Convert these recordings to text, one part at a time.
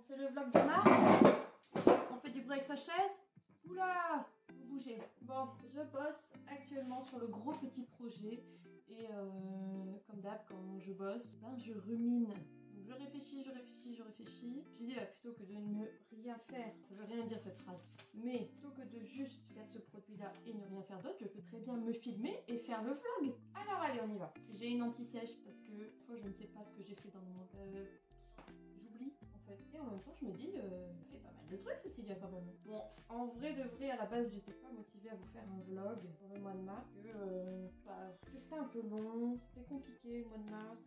fait le vlog de mars. On fait du bruit avec sa chaise. Oula, vous bougez. Bon, je bosse actuellement sur le gros petit projet. Et comme d'hab, quand je bosse, ben je rumine. Donc je réfléchis. Je me dis, plutôt que de ne rien faire, ça veut rien dire cette phrase, mais plutôt que de juste faire ce produit-là et ne rien faire d'autre, je peux très bien me filmer et faire le vlog. Alors allez, on y va. J'ai une anti-sèche parce que des fois je ne sais pas ce que j'ai fait dans mon... j'oublie en fait. Et en même temps, je me dis, ça fait pas mal de trucs, Cécilia, quand même. Bon, en vrai de vrai, à la base, j'étais pas motivée à vous faire un vlog pour le mois de mars. Parce que c'était un peu long, c'était compliqué le mois de mars.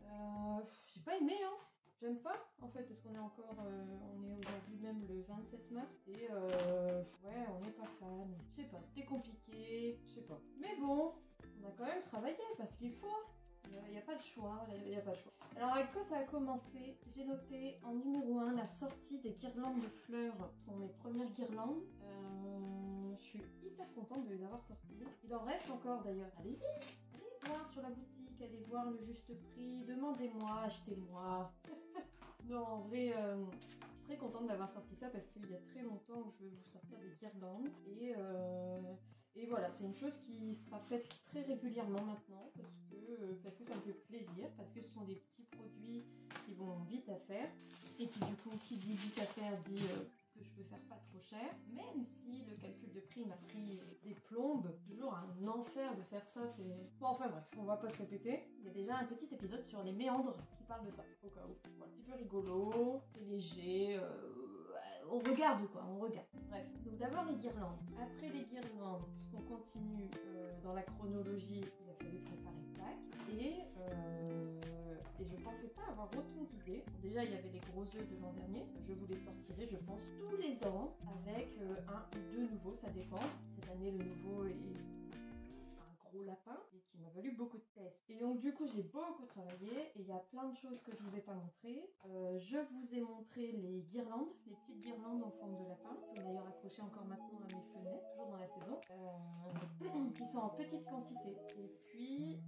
J'ai pas aimé, hein. J'aime pas en fait parce qu'on est encore, on est aujourd'hui même le 27 mars et ouais, on n'est pas fan. Je sais pas, c'était compliqué, je sais pas. Mais bon, on a quand même travaillé parce qu'il faut. Il n'y a pas le choix, il n'y a pas le choix. Alors avec quoi ça a commencé? J'ai noté en numéro 1 la sortie des guirlandes de fleurs. Ce sont mes premières guirlandes. Je suis hyper contente de les avoir sorties. Il en reste encore d'ailleurs. Allez-y, allez voir sur la boutique, allez voir le juste prix. Demandez-moi, achetez-moi. Non, en vrai, je suis très contente d'avoir sorti ça parce qu'il y a très longtemps que je veux vous sortir des guirlandes. Et voilà, c'est une chose qui sera faite très régulièrement maintenant parce que ça me fait plaisir, parce que ce sont des petits produits qui vont vite à faire et qui du coup, qui dit vite à faire dit que je peux faire pas trop cher, même si le calcul de prix m'a pris des plombes. Toujours un enfer de faire ça, c'est... Bon, enfin bref, on va pas se répéter. Il y a déjà un petit épisode sur les méandres qui parle de ça, au cas où. Bon, un petit peu rigolo, c'est léger, on regarde quoi, on regarde. Bref, donc d'abord les guirlandes. Après les guirlandes, puisqu'on continue dans la chronologie, il a fallu préparer Pâques et je pensais pas avoir autant d'idées. Bon, déjà, il y avait les gros œufs de l'an dernier. Je vous les sortirai, je pense, tous les ans avec un ou deux nouveaux, ça dépend. Cette année, le nouveau est un gros lapin et qui m'a valu beaucoup de tests. Et donc, du coup, j'ai beaucoup travaillé et il y a plein de choses que je vous ai pas montrées. Je vous ai montré les guirlandes, les petites guirlandes en forme de lapin, qui sont d'ailleurs accrochées encore maintenant à mes fenêtres, toujours dans la saison, qui sont en petite quantité. Et puis,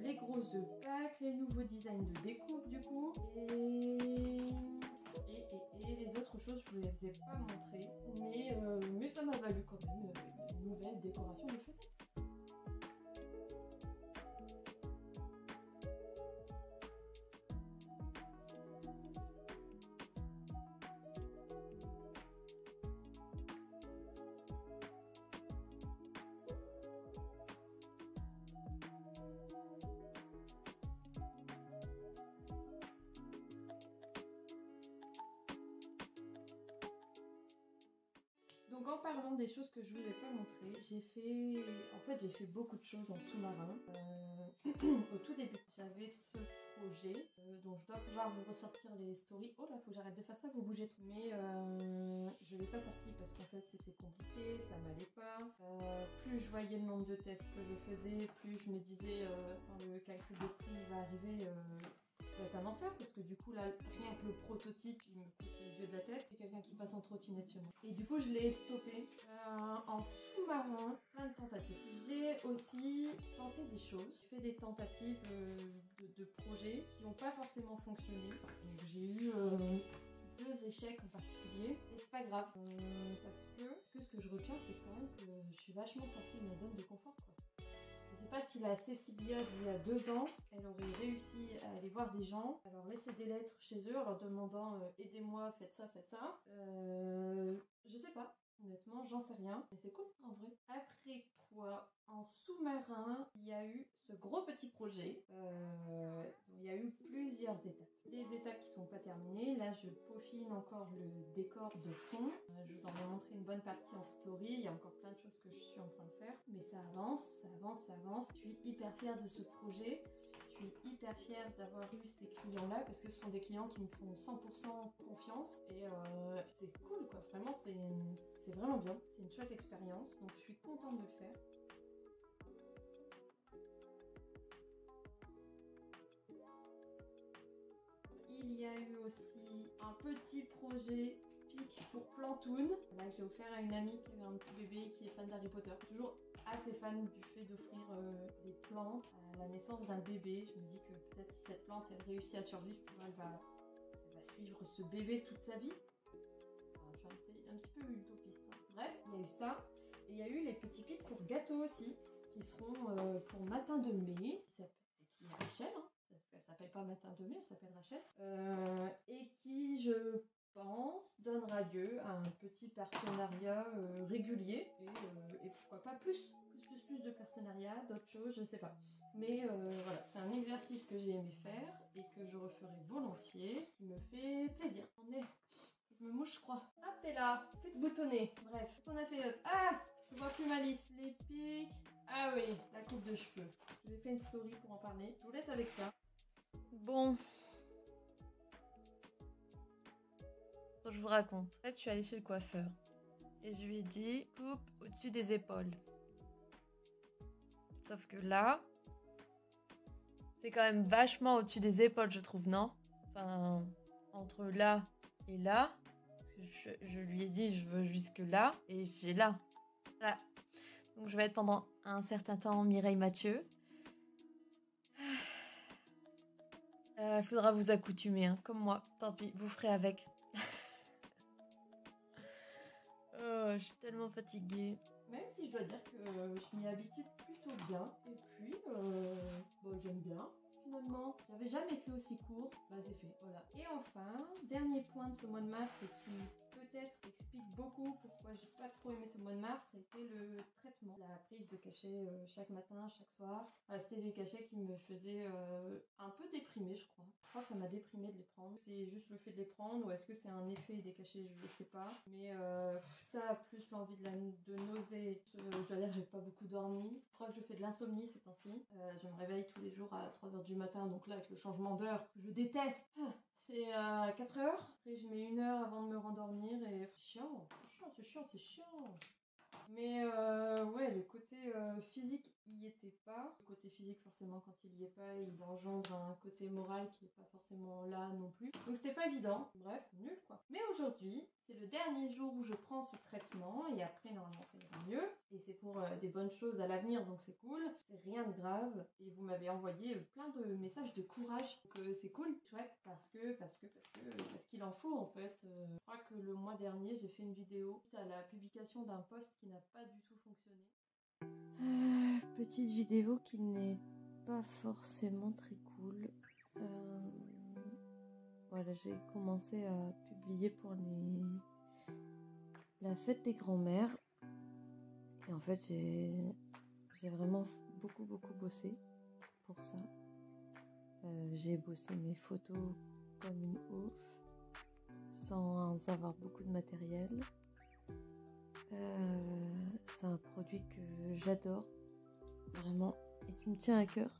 les gros œufs Pâques, les nouveaux designs de découpe du coup, et les autres choses, je vous les ai pas montrées, mais ça m'a valu quand même une nouvelle décoration de fenêtre. Donc en parlant des choses que je vous ai pas montrées, j'ai fait beaucoup de choses en sous-marin. Au tout début, j'avais ce projet dont je dois pouvoir vous ressortir les stories. Oh là, faut que j'arrête de faire ça, vous bougez trop. Mais je l'ai pas sorti parce qu'en fait c'était compliqué, ça m'allait pas. Plus je voyais le nombre de tests que je faisais, plus je me disais quand le calcul de prix va arriver. Ça va être un enfer parce que du coup là, rien que le prototype il me coûte les yeux de la tête. C'est quelqu'un qui passe en trottinette chez moi. Et du coup je l'ai stoppé en sous-marin, plein de tentatives. J'ai aussi tenté des choses. J'ai fait des tentatives de projets qui n'ont pas forcément fonctionné. J'ai eu deux échecs en particulier. Et c'est pas grave parce que ce que je retiens c'est quand même que je suis vachement sortie de ma zone de confort quoi. Je sais pas si la Cécilia d'il y a 2 ans, elle aurait réussi à aller voir des gens, à leur laisser des lettres chez eux en leur demandant aidez-moi, faites ça, faites ça. Je sais pas, honnêtement, j'en sais rien. Mais c'est cool en vrai. Après quoi, en sous-marin, il y a eu ce gros petit projet. Il y a eu plusieurs étapes. Des étapes qui sont pas terminées. Là, je peaufine encore le décor de fond. Je vous en ai montré une bonne partie en story. Il y a encore plein de choses que je suis en train de faire. Mais ça avance, ça avance, ça avance. Je suis hyper fière de ce projet. Je suis hyper fière d'avoir eu ces clients-là parce que ce sont des clients qui me font 100% confiance. Et c'est cool quoi. Vraiment, c'est vraiment bien. C'est une chouette expérience. Donc, je suis contente de le faire. Il y a eu aussi un petit projet pic pour Plantoon. Là, j'ai offert à une amie qui avait un petit bébé qui est fan d'Harry Potter. Toujours assez fan du fait d'offrir des plantes à la naissance d'un bébé. Je me dis que peut-être si cette plante elle réussit à survivre, elle va suivre ce bébé toute sa vie. Enfin, je suis un petit peu utopiste. Hein. Bref, il y a eu ça. Et il y a eu les petits pics pour gâteau aussi, qui seront pour Matin de mai, qui est Rachel, hein, parce qu'elle s'appelle pas Matin de mai, elle s'appelle Rachel, et qui, je pense, donnera lieu à un petit partenariat régulier, et pourquoi pas plus de partenariats, d'autres choses, je sais pas. Mais voilà, c'est un exercice que j'ai aimé faire et que je referai volontiers, qui me fait plaisir. Je me mouche, je crois. Hop, et là, fait de boutonner. Bref, qu'est-ce qu'on a fait d'autre? Ah, je vois plus ma liste. Les pics. Ah oui, la coupe de cheveux. Je vous ai fait une story pour en parler. Je vous laisse avec ça. Bon. Je vous raconte. En fait, je suis allée chez le coiffeur. Et je lui ai dit, coupe au-dessus des épaules. Sauf que là, c'est quand même vachement au-dessus des épaules, je trouve, non? Enfin, entre là et là. Je lui ai dit, je veux jusque là. Et j'ai là. Voilà. Donc, je vais être pendant un certain temps Mireille Mathieu. Faudra vous accoutumer, hein, comme moi. Tant pis, vous ferez avec. Oh, je suis tellement fatiguée. Même si je dois dire que je m'y habitue plutôt bien. Et puis, j'aime bien. Finalement, j'avais jamais fait aussi court. Bah, c'est fait, voilà. Et enfin, dernier point de ce mois de mars et qui peut-être explique beaucoup pourquoi j'ai pas trop aimé ce mois de mars, c'était le traitement, la prise de cachet chaque matin, chaque soir. Voilà, c'était des cachets qui me faisaient un peu déprimer, je crois. Je crois que ça m'a déprimé de les prendre. C'est juste le fait de les prendre ou est-ce que c'est un effet des cachets, je sais pas. Mais ça, plus l'envie de nausée. Je dois dire que j'ai pas beaucoup dormi. Je crois que je fais de l'insomnie ces temps-ci. Je me réveille tous les jours à 3h du matin, donc là avec le changement d'heure, que je déteste. C'est à 4h, après je mets 1 heure avant de me rendormir et c'est chiant. Mais ouais, le côté physique y était pas. Le côté physique, forcément, quand il y est pas, il engendre un côté moral qui est pas forcément là non plus. Donc c'était pas évident. Bref, nul quoi. Mais aujourd'hui, c'est le dernier jour où je prends ce traitement et après, normalement, ça ira mieux. Et c'est pour des bonnes choses à l'avenir, donc c'est cool. C'est rien de grave. Et vous m'avez envoyé plein de messages de courage. Donc c'est cool, chouette, parce qu'il en faut en fait. Je crois que le mois dernier, j'ai fait une vidéo à la publication d'un post qui n'a pas du tout fonctionné. Petite vidéo qui n'est pas forcément très cool. Voilà, j'ai commencé à publier pour la fête des grands-mères. Et en fait, j'ai vraiment beaucoup bossé pour ça. J'ai bossé mes photos comme une ouf, sans avoir beaucoup de matériel. C'est un produit que j'adore, vraiment, et qui me tient à cœur.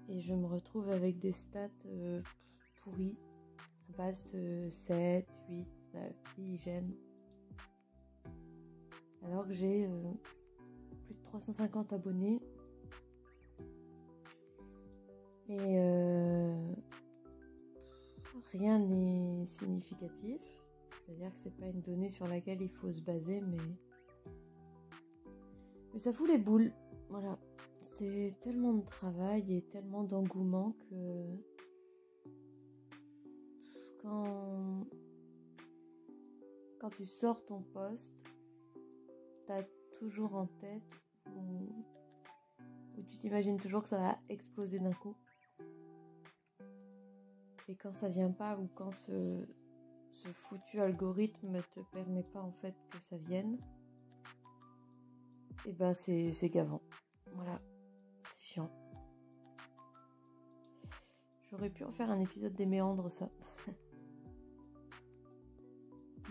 Et je me retrouve avec des stats pourris, à base de 7, 8, 9, 10 j'aime. Alors que j'ai plus de 350 abonnés. Et rien n'est significatif. C'est-à-dire que c'est pas une donnée sur laquelle il faut se baser, mais ça fout les boules. Voilà. C'est tellement de travail et tellement d'engouement que quand tu sors ton post, t'as toujours en tête ou tu t'imagines toujours que ça va exploser d'un coup. Et quand ça vient pas ou quand ce foutu algorithme ne te permet pas en fait que ça vienne, et ben c'est gavant. Voilà, c'est chiant. J'aurais pu en faire un épisode des méandres, ça.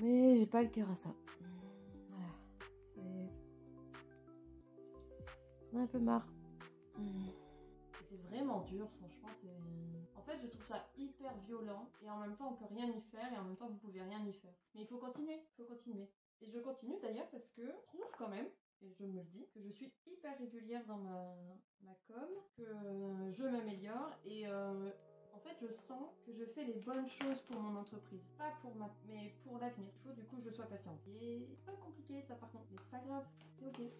Mais j'ai pas le cœur à ça. Voilà, j'en ai un peu marre. C'est vraiment dur, franchement, En fait, je trouve ça hyper violent, et en même temps, on peut rien y faire, et en même temps, vous pouvez rien y faire. Mais il faut continuer. Et je continue d'ailleurs parce que je trouve quand même, et je me le dis, que je suis hyper régulière dans ma com, que je m'améliore, et En fait, je sens que je fais les bonnes choses pour mon entreprise. Pas pour mais pour l'avenir. Il faut du coup que je sois patiente. Et c'est pas compliqué ça par contre, mais c'est pas grave, c'est ok.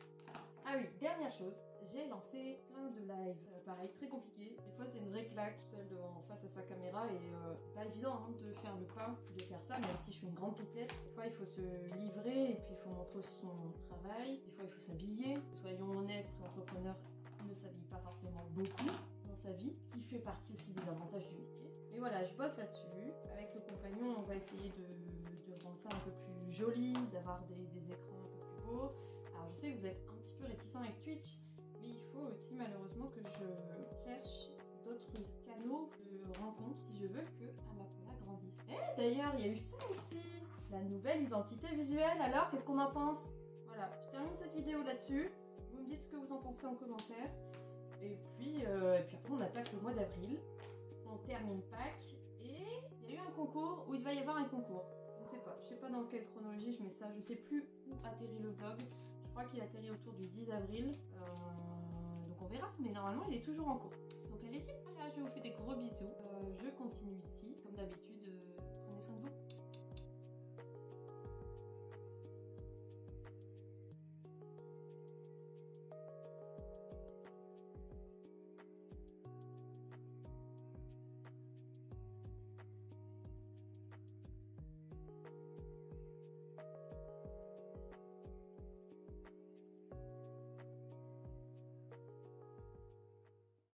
Ah oui, dernière chose, j'ai lancé plein de lives. Pareil, très compliqué. Des fois, c'est une vraie claque, seule face à sa caméra et c'est pas évident hein, de faire le pas, de faire ça, même si je suis une grande pipette. Des fois, il faut se livrer et puis il faut montrer aussi son travail. Des fois, il faut s'habiller. Soyons honnêtes, l'entrepreneur ne s'habille pas forcément beaucoup dans sa vie, qui fait partie aussi des avantages du métier. Mais voilà, je bosse là-dessus. Avec le compagnon, on va essayer de rendre ça un peu plus joli, d'avoir des écrans un peu plus beaux. Alors je sais que vous êtes un petit peu réticents avec Twitch, mais il faut aussi malheureusement que je cherche d'autres canaux de rencontres si je veux que Amapela grandisse. Et d'ailleurs, il y a eu ça aussi, la nouvelle identité visuelle. Alors, qu'est-ce qu'on en pense? Voilà, je termine cette vidéo là-dessus. Vous me dites ce que vous en pensez en commentaire. Et puis après, on attaque le mois d'avril. On termine Pâques. Et il y a eu un concours, où il va y avoir un concours. Je sais pas dans quelle chronologie je mets ça. Je sais plus où atterrit le vlog. Je crois qu'il atterrit autour du 10 avril. Donc on verra. Mais normalement, il est toujours en cours. Donc allez-y. Voilà, je vous fais des gros bisous. Je continue ici, comme d'habitude.